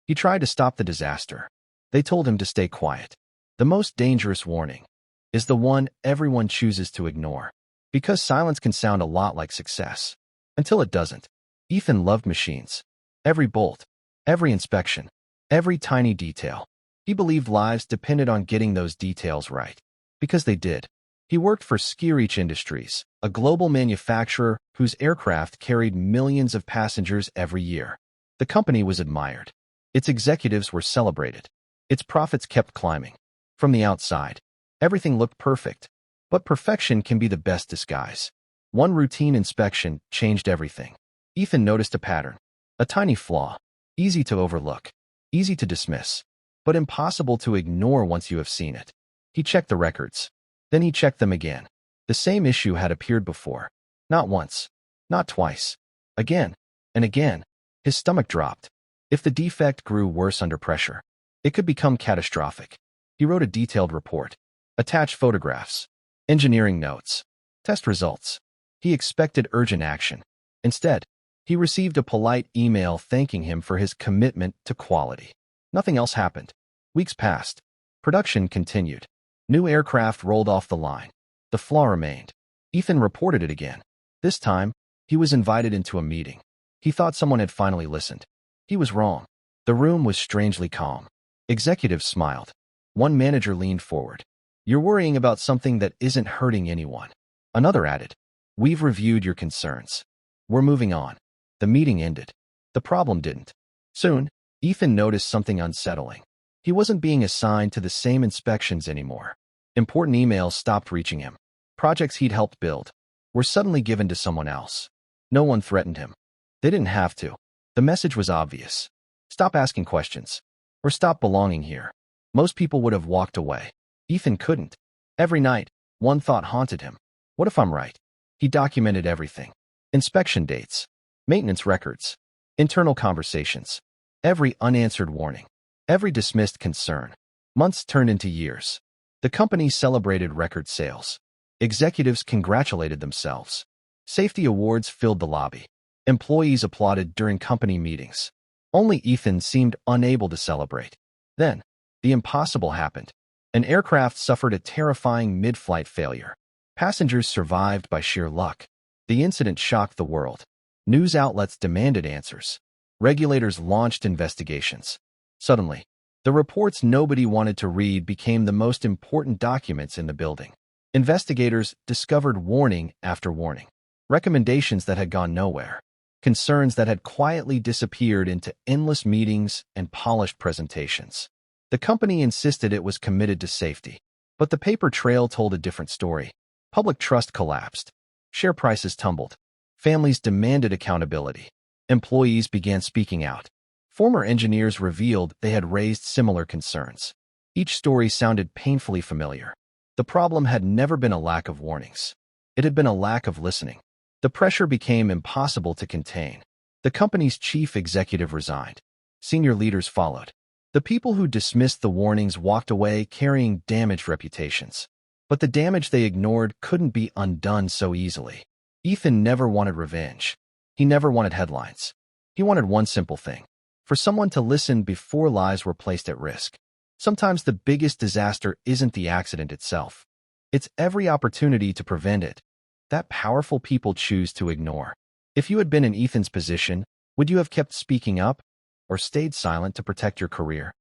He tried to stop the disaster. They told him to stay quiet. The most dangerous warning is the one everyone chooses to ignore, because silence can sound a lot like success. Until it doesn't. Ethan loved machines. Every bolt, every inspection, every tiny detail. He believed lives depended on getting those details right. Because they did. He worked for Skyreach Industries, a global manufacturer whose aircraft carried millions of passengers every year. The company was admired. Its executives were celebrated. Its profits kept climbing. From the outside, everything looked perfect. But perfection can be the best disguise. One routine inspection changed everything. Ethan noticed a pattern. A tiny flaw. Easy to overlook. Easy to dismiss. But impossible to ignore once you have seen it. He checked the records. Then he checked them again. The same issue had appeared before. Not once. Not twice. Again. And again. His stomach dropped. If the defect grew worse under pressure, it could become catastrophic. He wrote a detailed report. Attached photographs. Engineering notes. Test results. He expected urgent action. Instead, he received a polite email thanking him for his commitment to quality. Nothing else happened. Weeks passed. Production continued. New aircraft rolled off the line. The flaw remained. Ethan reported it again. This time, he was invited into a meeting. He thought someone had finally listened. He was wrong. The room was strangely calm. Executives smiled. One manager leaned forward. "You're worrying about something that isn't hurting anyone." Another added, "We've reviewed your concerns. We're moving on." The meeting ended. The problem didn't. Soon, Ethan noticed something unsettling. He wasn't being assigned to the same inspections anymore. Important emails stopped reaching him. Projects he'd helped build were suddenly given to someone else. No one threatened him. They didn't have to. The message was obvious. Stop asking questions. Or stop belonging here. Most people would have walked away. Ethan couldn't. Every night, one thought haunted him. What if I'm right? He documented everything. Inspection dates. Maintenance records. Internal conversations. Every unanswered warning. Every dismissed concern. Months turned into years. The company celebrated record sales. Executives congratulated themselves. Safety awards filled the lobby. Employees applauded during company meetings. Only Ethan seemed unable to celebrate. Then, the impossible happened. An aircraft suffered a terrifying mid-flight failure. Passengers survived by sheer luck. The incident shocked the world. News outlets demanded answers. Regulators launched investigations. Suddenly, the reports nobody wanted to read became the most important documents in the building. Investigators discovered warning after warning. Recommendations that had gone nowhere. Concerns that had quietly disappeared into endless meetings and polished presentations. The company insisted it was committed to safety. But the paper trail told a different story. Public trust collapsed. Share prices tumbled. Families demanded accountability. Employees began speaking out. Former engineers revealed they had raised similar concerns. Each story sounded painfully familiar. The problem had never been a lack of warnings. It had been a lack of listening. The pressure became impossible to contain. The company's chief executive resigned. Senior leaders followed. The people who dismissed the warnings walked away carrying damaged reputations. But the damage they ignored couldn't be undone so easily. Ethan never wanted revenge. He never wanted headlines. He wanted one simple thing: for someone to listen before lives were placed at risk. Sometimes the biggest disaster isn't the accident itself. It's every opportunity to prevent it that powerful people choose to ignore. If you had been in Ethan's position, would you have kept speaking up or stayed silent to protect your career?